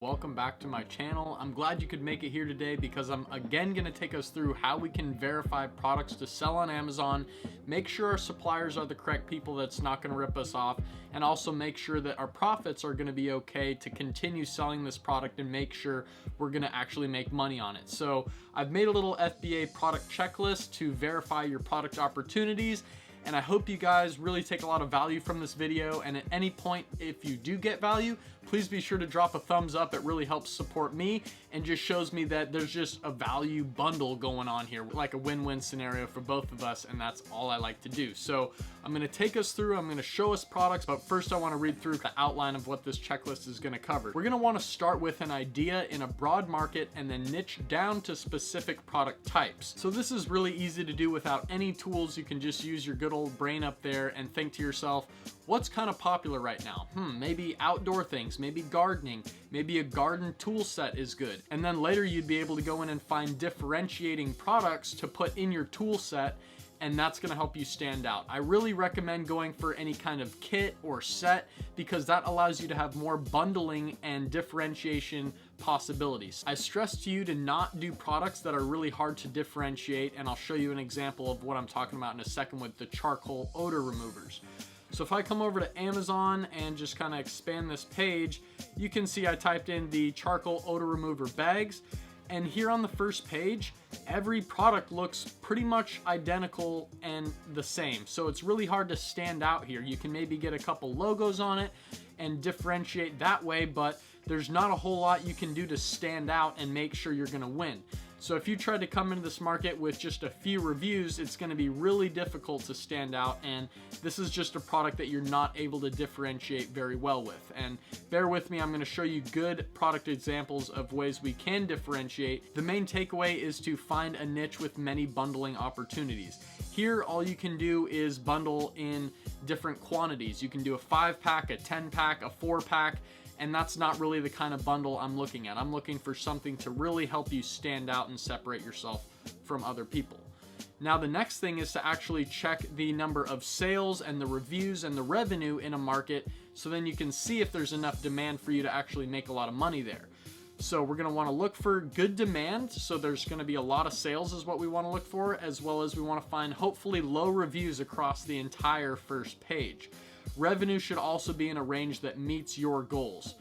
Welcome back to my channel. I'm glad you could make it here today because I'm again going to take us through how we can verify products to sell on Amazon, make sure our suppliers are the correct people that's not going to rip us off, and also make sure that our profits are going to be okay to continue selling this product and make sure we're going to actually make money on it. So I've made a little FBA product checklist to verify your product opportunities. And I hope you guys really take a lot of value from this video, and at any point if you do get value, please be sure to drop a thumbs up. It really helps support me and just shows me that there's just a value bundle going on here, like a win-win scenario for both of us, and that's all I like to do. So I'm going to take us through, I'm going to show us products, but first I want to read through the outline of what this checklist is going to cover. We're going to want to start with an idea in a broad market and then niche down to specific product types. So this is really easy to do without any tools. You can just use your good old brain up there and think to yourself, what's kind of popular right now? Maybe outdoor things, maybe gardening, maybe a garden tool set is good. And then later you'd be able to go in and find differentiating products to put in your tool set, and that's going to help you stand out. I really recommend going for any kind of kit or set because that allows you to have more bundling and differentiation possibilities. I stress to you to not do products that are really hard to differentiate, and I'll show you an example of what I'm talking about in a second with the charcoal odor removers. So if I come over to Amazon and just kind of expand this page, you can see I typed in the charcoal odor remover bags. And here on the first page, every product looks pretty much identical and the same. So it's really hard to stand out here. You can maybe get a couple logos on it and differentiate that way, but there's not a whole lot you can do to stand out and make sure you're gonna win. So if you try to come into this market with just a few reviews, it's going to be really difficult to stand out, and this is just a product that you're not able to differentiate very well with. And bear with me, I'm going to show you good product examples of ways we can differentiate. The main takeaway is to find a niche with many bundling opportunities. Here, all you can do is bundle in different quantities. You can do a 5-pack, a 10-pack, a 4-pack, and that's not really the kind of bundle I'm looking at. I'm looking for something to really help you stand out and separate yourself from other people. Now, the next thing is to actually check the number of sales and the reviews and the revenue in a market, so then you can see if there's enough demand for you to actually make a lot of money there. So we're going to want to look for good demand, so there's going to be a lot of sales is what we want to look for, as well as we want to find hopefully low reviews across the entire first page. Revenue should also be in a range that meets your goals.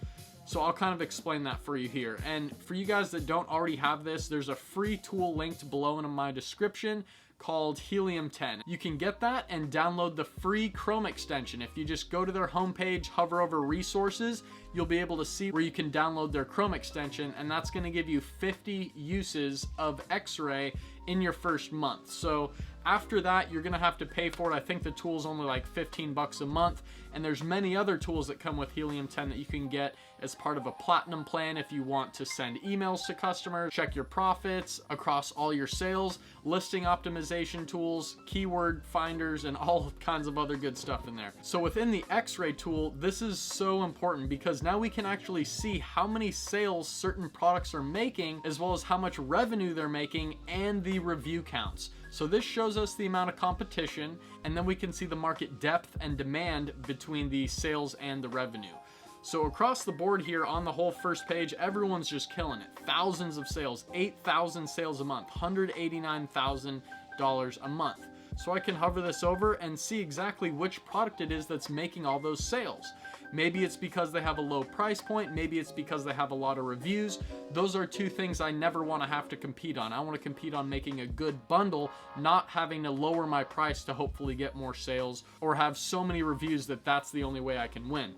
So I'll kind of explain that for you here. And for you guys that don't already have this, there's a free tool linked below in my description called Helium 10. You can get that and download the free Chrome extension. If you just go to their homepage, hover over resources, you'll be able to see where you can download their Chrome extension, and that's going to give you 50 uses of X-ray in your first month. So after that, you're gonna have to pay for it. I think the tool's only like 15 bucks a month, and there's many other tools that come with Helium 10 that you can get as part of a platinum plan if you want to send emails to customers, check your profits across all your sales, listing optimization tools, keyword finders, and all kinds of other good stuff in there. So within the X-ray tool, this is so important because now we can actually see how many sales certain products are making, as well as how much revenue they're making and the review counts. So this shows us the amount of competition, and then we can see the market depth and demand between the sales and the revenue. So across the board here on the whole first page, everyone's just killing it. Thousands of sales, 8,000 sales a month, $189,000 a month. So I can hover this over and see exactly which product it is that's making all those sales. Maybe it's because they have a low price point. Maybe it's because they have a lot of reviews. Those are two things I never want to have to compete on. I want to compete on making a good bundle, not having to lower my price to hopefully get more sales or have so many reviews that that's the only way I can win.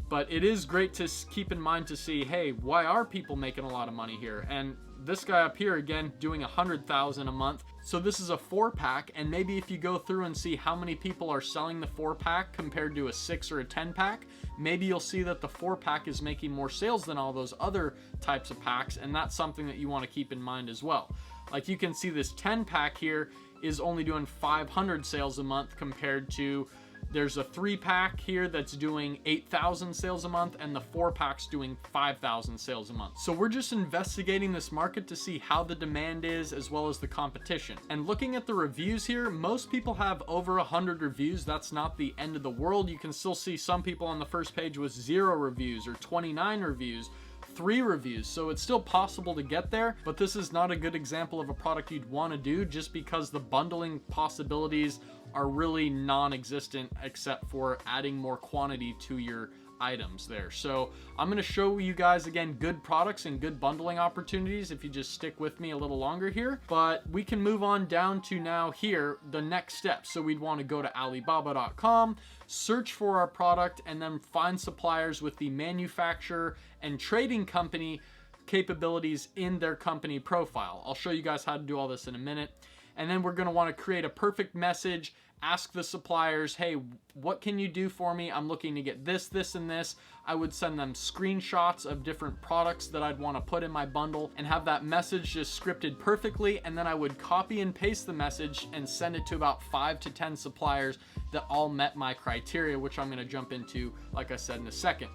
But it is great to keep in mind to see, hey, why are people making a lot of money here? And this guy up here, again, doing 100,000 a month. So this is a 4-pack, and maybe if you go through and see how many people are selling the 4-pack compared to a 6 or a 10-pack, maybe you'll see that the 4-pack is making more sales than all those other types of packs, and that's something that you want to keep in mind as well. Like you can see this 10-pack here is only doing 500 sales a month compared to there's a 3-pack here that's doing 8,000 sales a month, and the 4-pack's doing 5,000 sales a month. So we're just investigating this market to see how the demand is as well as the competition. And looking at the reviews here, most people have over 100 reviews. That's not the end of the world. You can still see some people on the first page with 0 reviews or 29 reviews, 3 reviews. So it's still possible to get there, but this is not a good example of a product you'd want to do just because the bundling possibilities are really non-existent except for adding more quantity to your items there. So I'm going to show you guys again good products and good bundling opportunities if you just stick with me a little longer here. But we can move on down to now here the next step. So we'd want to go to Alibaba.com, search for our product, and then find suppliers with the manufacturer and trading company capabilities in their company profile. I'll show you guys how to do all this in a minute. And then we're going to want to create a perfect message, ask the suppliers, hey, what can you do for me? I'm looking to get this, this, and this. I would send them screenshots of different products that I'd want to put in my bundle and have that message just scripted perfectly. And then I would copy and paste the message and send it to about 5 to 10 suppliers that all met my criteria, which I'm going to jump into, like I said, in a second.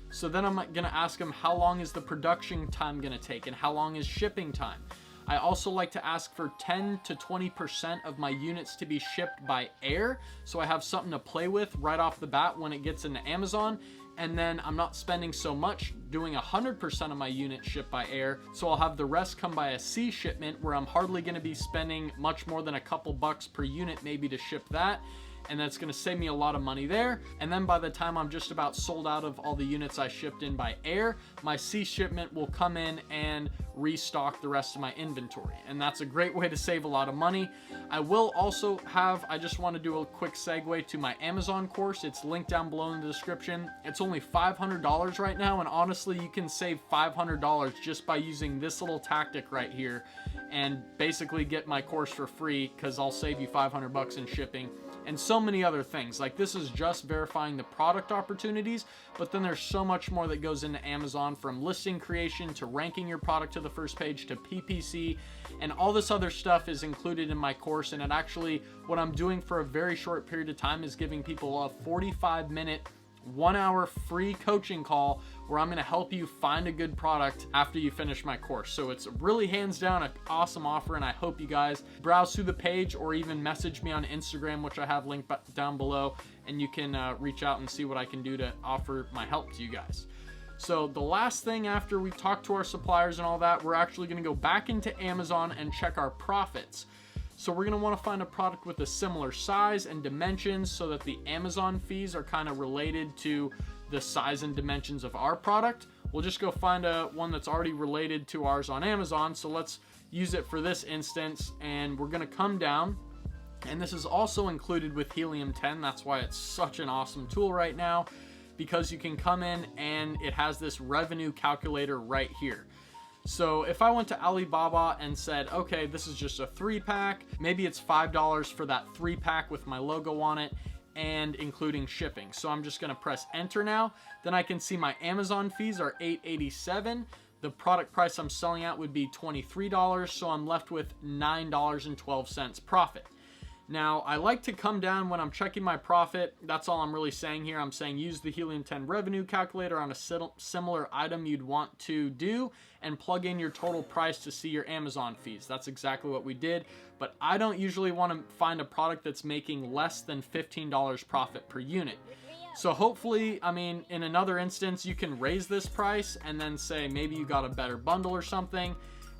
So then I'm going to ask them, how long is the production time going to take and how long is shipping time? I also like to ask for 10 to 20% of my units to be shipped by air, so I have something to play with right off the bat when it gets into Amazon. And then I'm not spending so much doing 100% of my units shipped by air, so I'll have the rest come by a sea shipment where I'm hardly going to be spending much more than a couple bucks per unit maybe to ship that. And that's going to save me a lot of money there. And then by the time I'm just about sold out of all the units I shipped in by air, my sea shipment will come in and restock the rest of my inventory. And that's a great way to save a lot of money. I will also have, I just want to do a quick segue to my Amazon course. It's linked down below in the description. It's only $500 right now. And honestly, you can save $500 just by using this little tactic right here and basically get my course for free, because I'll save you 500 bucks in shipping. And so many other things. Like, this is just verifying the product opportunities, but then there's so much more that goes into Amazon, from listing creation to ranking your product to the first page to PPC, and all this other stuff is included in my course. And it actually, what I'm doing for a very short period of time is giving people a 45-minute 1-hour free coaching call where I'm going to help you find a good product after you finish my course. So it's really hands down an awesome offer, and I hope you guys browse through the page or even message me on Instagram, which I have linked down below, and you can reach out and see what I can do to offer my help to you guys. So the last thing after we talk to our suppliers and all that, we're actually going to go back into Amazon and check our profits. So we're going to want to find a product with a similar size and dimensions so that the Amazon fees are kind of related to the size and dimensions of our product. We'll just go find one that's already related to ours on Amazon. So let's use it for this instance, and we're going to come down, and this is also included with Helium 10. That's why it's such an awesome tool right now, because you can come in and it has this revenue calculator right here. So if I went to Alibaba and said, okay, this is just a 3-pack, maybe it's $5 for that 3-pack with my logo on it and including shipping. So I'm just going to press enter now. Then I can see my Amazon fees are $8.87. The product price I'm selling at would be $23. So I'm left with $9.12 profit. Now, I like to come down when I'm checking my profit. That's all I'm really saying here. I'm saying use the Helium 10 revenue calculator on a similar item you'd want to do and plug in your total price to see your Amazon fees. That's exactly what we did. But I don't usually want to find a product that's making less than $15 profit per unit. So hopefully, I mean, in another instance, you can raise this price and then say maybe you got a better bundle or something.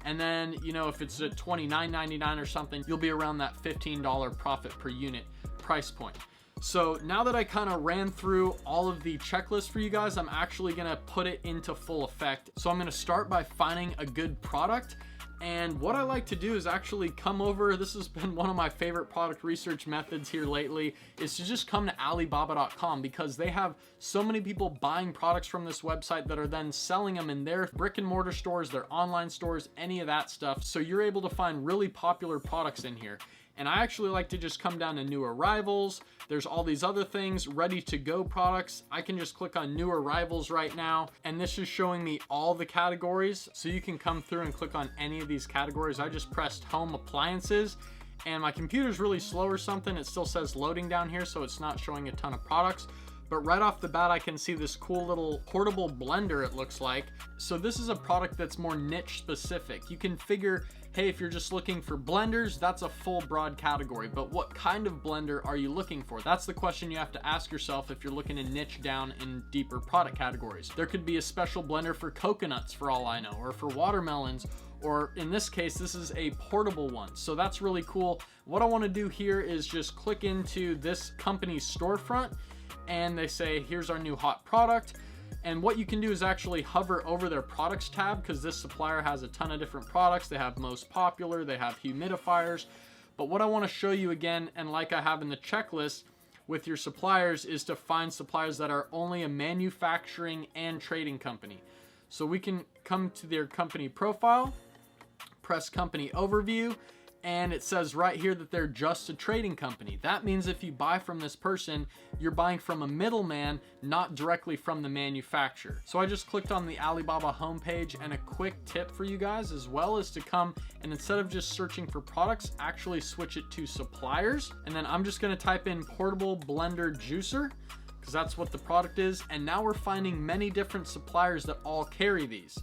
And then, you know, if it's at $29.99 or something, you'll be around that $15 profit per unit price point. So now that I kind of ran through all of the checklists for you guys, I'm actually going to put it into full effect. So I'm going to start by finding a good product. And what I like to do is actually come over, this has been one of my favorite product research methods here lately, is to just come to Alibaba.com, because they have so many people buying products from this website that are then selling them in their brick and mortar stores, their online stores, any of that stuff. So you're able to find really popular products in here. And I actually like to just come down to new arrivals. There's all these other things, ready to go products. I can just click on new arrivals right now, and this is showing me all the categories. So you can come through and click on any of these categories. I just pressed home appliances, and my computer's really slow or something. It still says loading down here, so it's not showing a ton of products. But right off the bat, I can see this cool little portable blender, it looks like. So this is a product that's more niche specific. You can figure, hey, if you're just looking for blenders, that's a full broad category, but what kind of blender are you looking for? That's the question you have to ask yourself if you're looking to niche down in deeper product categories. There could be a special blender for coconuts for all I know, or for watermelons, or in this case, this is a portable one. So that's really cool. What I want to do here is just click into this company's storefront, and they say, here's our new hot product. And what you can do is actually hover over their products tab, because this supplier has a ton of different products. They have most popular, they have humidifiers. But what I want to show you again, and like I have in the checklist with your suppliers, is to find suppliers that are only a manufacturing and trading company. So we can come to their company profile, press company overview, and it says right here that they're just a trading company. That means if you buy from this person, you're buying from a middleman, not directly from the manufacturer. So I just clicked on the Alibaba homepage, and a quick tip for you guys as well is to come and instead of just searching for products, actually switch it to suppliers. And then I'm just gonna type in portable blender juicer, because that's what the product is. And now we're finding many different suppliers that all carry these.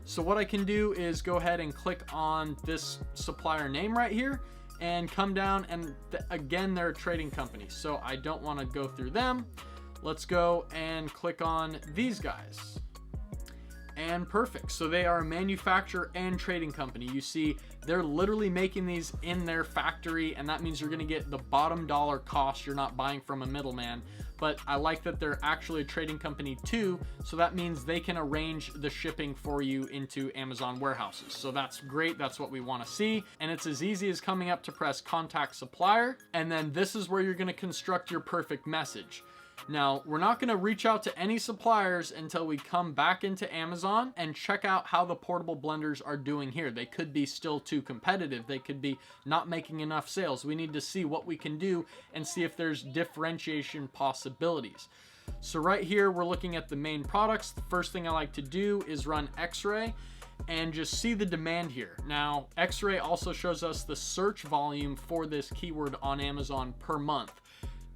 So what I can do is go ahead and click on this supplier name right here and come down, and again, they're a trading company, so I don't want to go through them. Let's go and click on these guys. And perfect. So they are a manufacturer and trading company. You see, they're literally making these in their factory, and that means you're going to get the bottom dollar cost. You're not buying from a middleman. But I like that they're actually a trading company too, so that means they can arrange the shipping for you into Amazon warehouses. So that's great. That's what we want to see. And it's as easy as coming up to press contact supplier, and then this is where you're going to construct your perfect message. Now, we're not going to reach out to any suppliers until we come back into Amazon and check out how the portable blenders are doing here. They could be still too competitive. They could be not making enough sales. We need to see what we can do and see if there's differentiation possibilities. So right here, we're looking at the main products. The first thing I like to do is run X-ray and just see the demand here. Now, X-ray also shows us the search volume for this keyword on Amazon per month.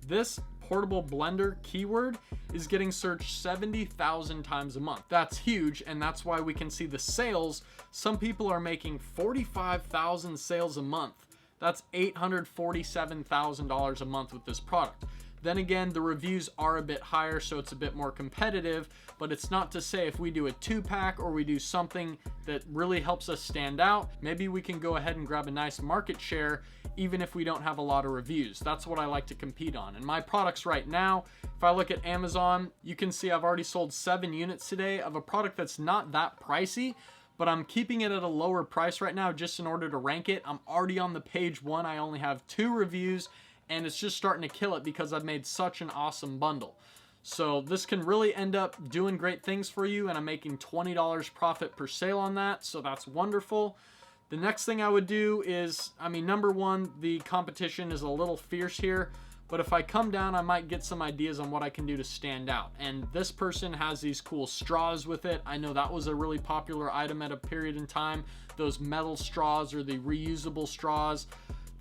This portable blender keyword is getting searched 70,000 times a month. That's huge, and that's why we can see the sales. Some people are making 45,000 sales a month. That's $847,000 a month with this product. Then again, the reviews are a bit higher, so it's a bit more competitive, but it's not to say if we do a 2-pack or we do something that really helps us stand out, maybe we can go ahead and grab a nice market share even if we don't have a lot of reviews. That's what I like to compete on. And my products right now, if I look at Amazon, you can see I've already sold 7 units today of a product that's not that pricey, but I'm keeping it at a lower price right now just in order to rank it. I'm already on the page 1. I only have 2 reviews, and it's just starting to kill it because I've made such an awesome bundle. So this can really end up doing great things for you, and I'm making $20 profit per sale on that, so that's wonderful. The next thing I would do is, number one, the competition is a little fierce here, but if I come down, I might get some ideas on what I can do to stand out. And this person has these cool straws with it. I know that was a really popular item at a period in time. Those metal straws or the reusable straws,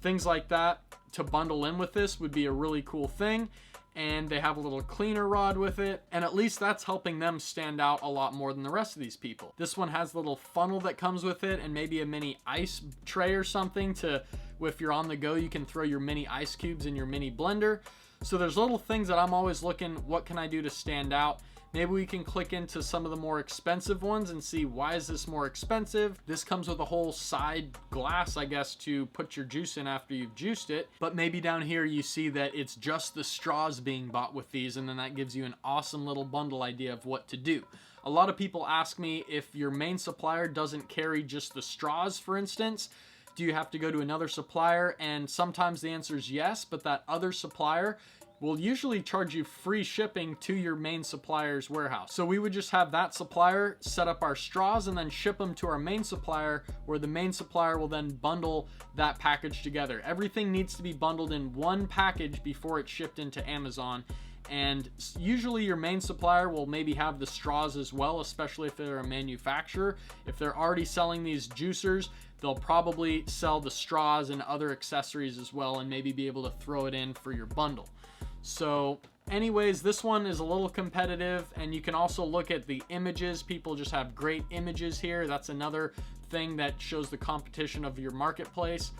things like that to bundle in with this would be a really cool thing. And they have a little cleaner rod with it, and at least that's helping them stand out a lot more than the rest of these people. This one has a little funnel that comes with it and maybe a mini ice tray or something to, if you're on the go, you can throw your mini ice cubes in your mini blender. So there's little things that I'm always looking, what can I do to stand out? Maybe we can click into some of the more expensive ones and see, why is this more expensive? This comes with a whole side glass, I guess, to put your juice in after you've juiced it. But maybe down here you see that it's just the straws being bought with these, and then that gives you an awesome little bundle idea of what to do. A lot of people ask me if your main supplier doesn't carry just the straws, for instance, do you have to go to another supplier? And sometimes the answer is yes, but that other supplier will usually charge you free shipping to your main supplier's warehouse. So we would just have that supplier set up our straws and then ship them to our main supplier, where the main supplier will then bundle that package together. Everything needs to be bundled in one package before it's shipped into Amazon. And usually your main supplier will maybe have the straws as well, especially if they're a manufacturer. If they're already selling these juicers, they'll probably sell the straws and other accessories as well, and maybe be able to throw it in for your bundle. So Anyways, this one is a little competitive, and you can also look at the images. People just have great images here. That's another thing that shows the competition of your marketplace.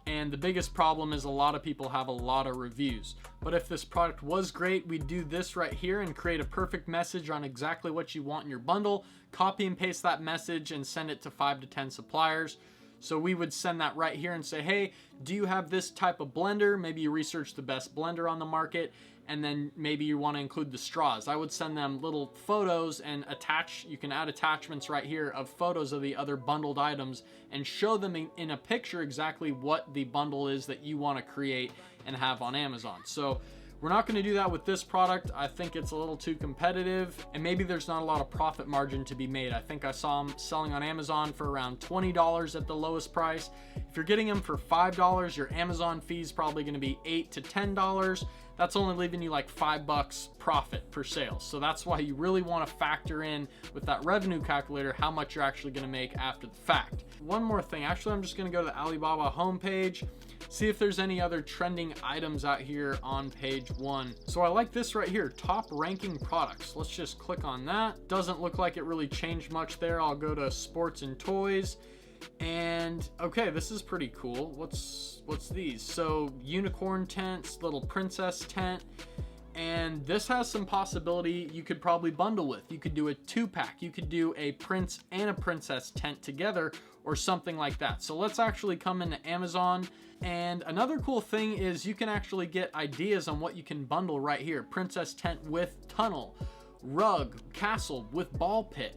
And the biggest problem is a lot of people have a lot of reviews. But if this product was great, we'd do this right here and create a perfect message on exactly what you want in your bundle, copy and paste that message and send it to 5 to 10 suppliers. So we would send that right here and say, hey, do you have this type of blender? Maybe you research the best blender on the market, and then maybe you want to include the straws. I would send them little photos and attach, you can add attachments right here of photos of the other bundled items and show them in a picture exactly what the bundle is that you want to create and have on Amazon. So we're not going to do that with this product. I think it's a little too competitive, and maybe there's not a lot of profit margin to be made. I think I saw them selling on Amazon for around $20 at the lowest price. If you're getting them for $5, your Amazon fee is probably going to be $8 to $10. That's only leaving you like $5 profit per sale. So that's why you really want to factor in with that revenue calculator how much you're actually going to make after the fact. One more thing, actually, I'm just going to go to the Alibaba homepage, see if there's any other trending items out here on page 1. So I like this right here, top ranking products. Let's just click on that. Doesn't look like it really changed much there. I'll go to sports and toys. And okay, this is pretty cool. What's these? So unicorn tents, little princess tent, and this has some possibility you could probably bundle with. You could do a 2-pack. You could do a prince and a princess tent together or something like that. So let's actually come into Amazon. And another cool thing is you can actually get ideas on what you can bundle right here. Princess tent with tunnel, rug, castle with ball pit.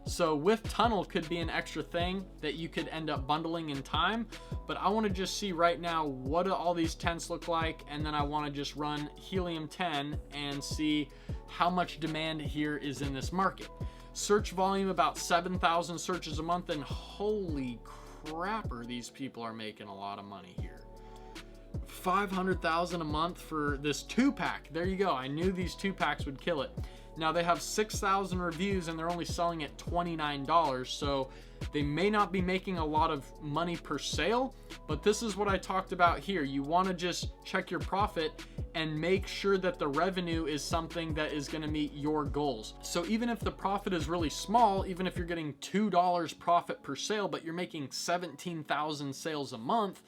So with tunnel could be an extra thing that you could end up bundling in time, but I want to just see right now what do all these tents look like, and then I want to just run helium 10 and see how much demand here is in this market. Search volume about 7,000 searches a month, and holy crapper, these people are making a lot of money here. 500,000 a month for this 2-pack. There you go. I knew these 2-packs would kill it. Now they have 6,000 reviews and they're only selling at $29, so they may not be making a lot of money per sale, but this is what I talked about here. You want to just check your profit and make sure that the revenue is something that is going to meet your goals. So even if the profit is really small, even if you're getting $2 profit per sale, but you're making 17,000 sales a month,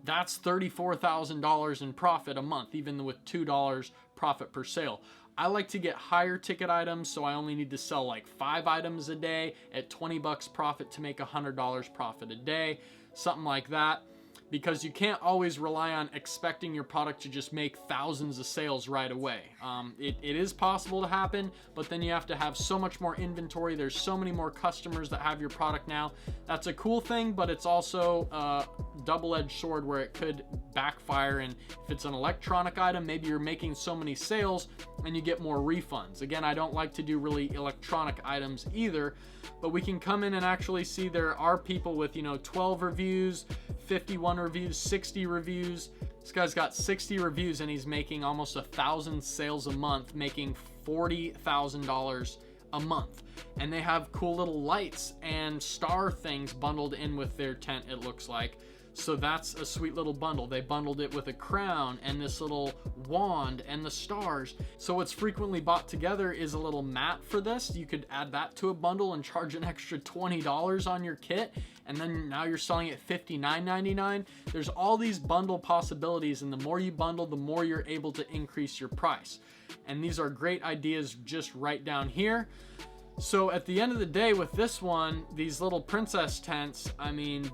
that's $34,000 in profit a month, even with $2 profit per sale. I like to get higher ticket items, so I only need to sell like 5 items a day at $20 profit to make $100 profit a day, something like that. Because you can't always rely on expecting your product to just make thousands of sales right away. It is possible to happen, but then you have to have so much more inventory. There's so many more customers that have your product now. That's a cool thing, but it's also a double-edged sword where it could backfire. And if it's an electronic item, maybe you're making so many sales and you get more refunds. Again, I don't like to do really electronic items either, but we can come in and actually see there are people with, 12 reviews, 51 reviews, 60 reviews. This guy's got 60 reviews and he's making almost 1,000 sales a month, making $40,000 a month. And they have cool little lights and star things bundled in with their tent, it looks like. So that's a sweet little bundle. They bundled it with a crown and this little wand and the stars. So what's frequently bought together is a little mat for this. You could add that to a bundle and charge an extra $20 on your kit. And then now you're selling it $59.99. There's all these bundle possibilities, and the more you bundle, the more you're able to increase your price. And these are great ideas just right down here. So at the end of the day with this one, these little princess tents,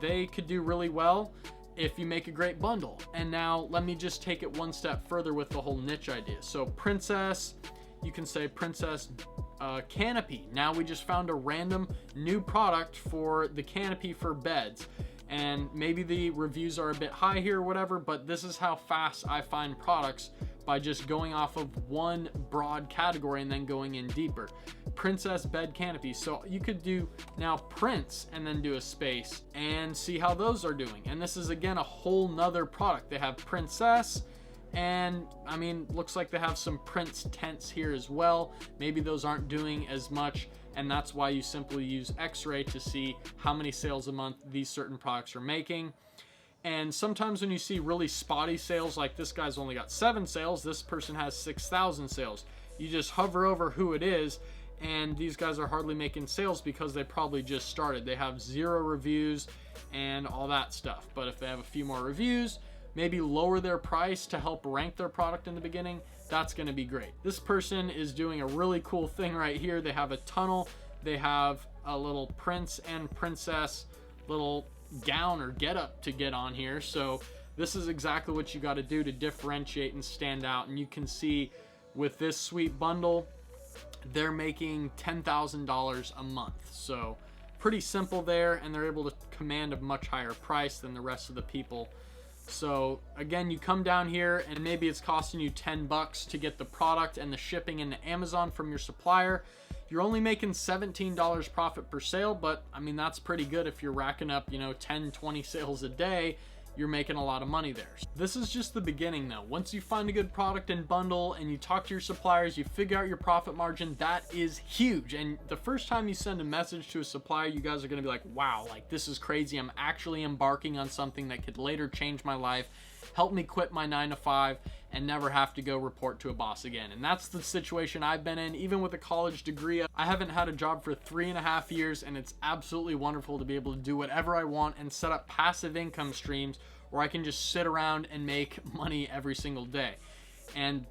they could do really well if you make a great bundle. And now let me just take it one step further with the whole niche idea. So princess, you can say princess canopy. Now we just found a random new product for the canopy for beds. And maybe the reviews are a bit high here or whatever, but this is how fast I find products, by just going off of one broad category and then going in deeper. Princess bed canopy. So you could do now prince and then do a space and see how those are doing. And this is again a whole nother product. They have princess, and looks like they have some prince tents here as well. Maybe those aren't doing as much, and that's why you simply use X-ray to see how many sales a month these certain products are making. And sometimes when you see really spotty sales, like this guy's only got 7 sales, this person has 6,000 sales. You just hover over who it is, and these guys are hardly making sales because they probably just started. They have 0 reviews and all that stuff. But if they have a few more reviews, maybe lower their price to help rank their product in the beginning, that's going to be great. This person is doing a really cool thing right here. They have a tunnel. They have a little prince and princess little gown or getup to get on here. So this is exactly what you got to do to differentiate and stand out. And you can see with this sweet bundle, they're making $10,000 a month. So pretty simple there, and they're able to command a much higher price than the rest of the people. So again, you come down here and maybe it's costing you 10 bucks to get the product and the shipping into Amazon from your supplier. You're only making $17 profit per sale, but I mean, that's pretty good. If you're racking up, 10, 20 sales a day, you're making a lot of money there. This is just the beginning though. Once you find a good product and bundle and you talk to your suppliers, you figure out your profit margin, that is huge. And the first time you send a message to a supplier, you guys are gonna be like, wow, like this is crazy. I'm actually embarking on something that could later change my life, help me quit my 9-to-5 and never have to go report to a boss again. And that's the situation I've been in. Even with a college degree, I haven't had a job for 3.5 years, and it's absolutely wonderful to be able to do whatever I want and set up passive income streams where I can just sit around and make money every single day.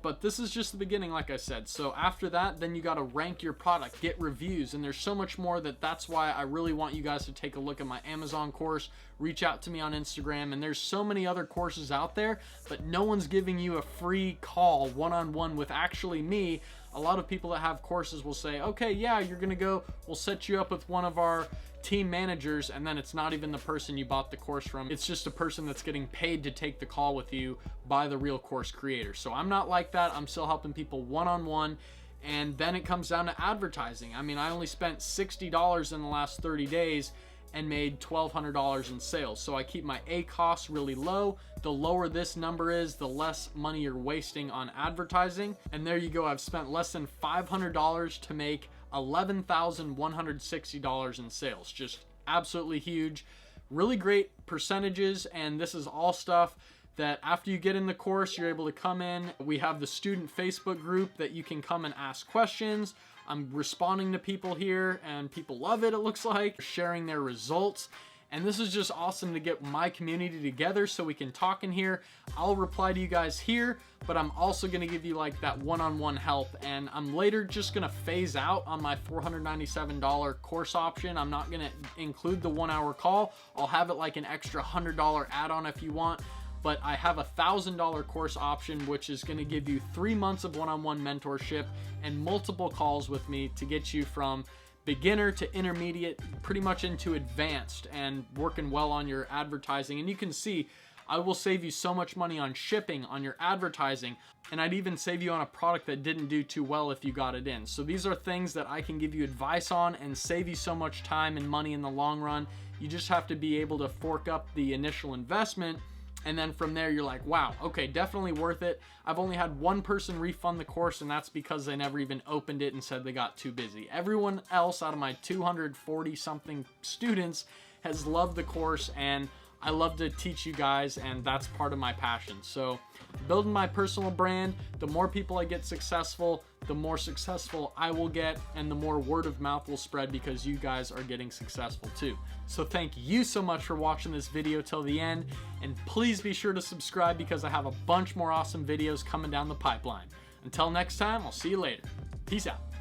But this is just the beginning, like I said. So after that, then you got to rank your product, get reviews, and there's so much more. That's why I really want you guys to take a look at my Amazon course, reach out to me on Instagram, and there's so many other courses out there, but no one's giving you a free call one-on-one with actually me. A lot of people that have courses will say, okay, yeah, you're gonna go, we'll set you up with one of our team managers, and then it's not even the person you bought the course from. It's just a person that's getting paid to take the call with you by the real course creator. So I'm not like that. I'm still helping people one-on-one. And then it comes down to advertising. I mean, I only spent $60 in the last 30 days and made $1,200 in sales. So I keep my A costs really low. The lower this number is, the less money you're wasting on advertising. And there you go. I've spent less than $500 to make $11,160 in sales. Just absolutely huge, really great percentages. And this is all stuff that after you get in the course, you're able to come in. We have the student Facebook group that you can come and ask questions. I'm responding to people here and people love it. It looks like sharing their results. And this is just awesome to get my community together so we can talk in here. I'll reply to you guys here, but I'm also gonna give you like that one-on-one help. And I'm later just gonna phase out on my $497 course option. I'm not gonna include the 1-hour call. I'll have it like an extra $100 add-on if you want. But I have a $1,000 course option, which is gonna give you 3 months of one-on-one mentorship and multiple calls with me to get you from beginner to intermediate, pretty much into advanced and working well on your advertising. And you can see, I will save you so much money on shipping, on your advertising, and I'd even save you on a product that didn't do too well if you got it in. So these are things that I can give you advice on and save you so much time and money in the long run. You just have to be able to fork up the initial investment. And then from there, you're like, wow, okay, definitely worth it. I've only had one person refund the course, and that's because they never even opened it and said they got too busy. Everyone else out of my 240 something students has loved the course, and I love to teach you guys, and that's part of my passion. So building my personal brand, the more people I get successful, the more successful I will get, and the more word of mouth will spread because you guys are getting successful too. So thank you so much for watching this video till the end, and please be sure to subscribe because I have a bunch more awesome videos coming down the pipeline. Until next time, I'll see you later. Peace out.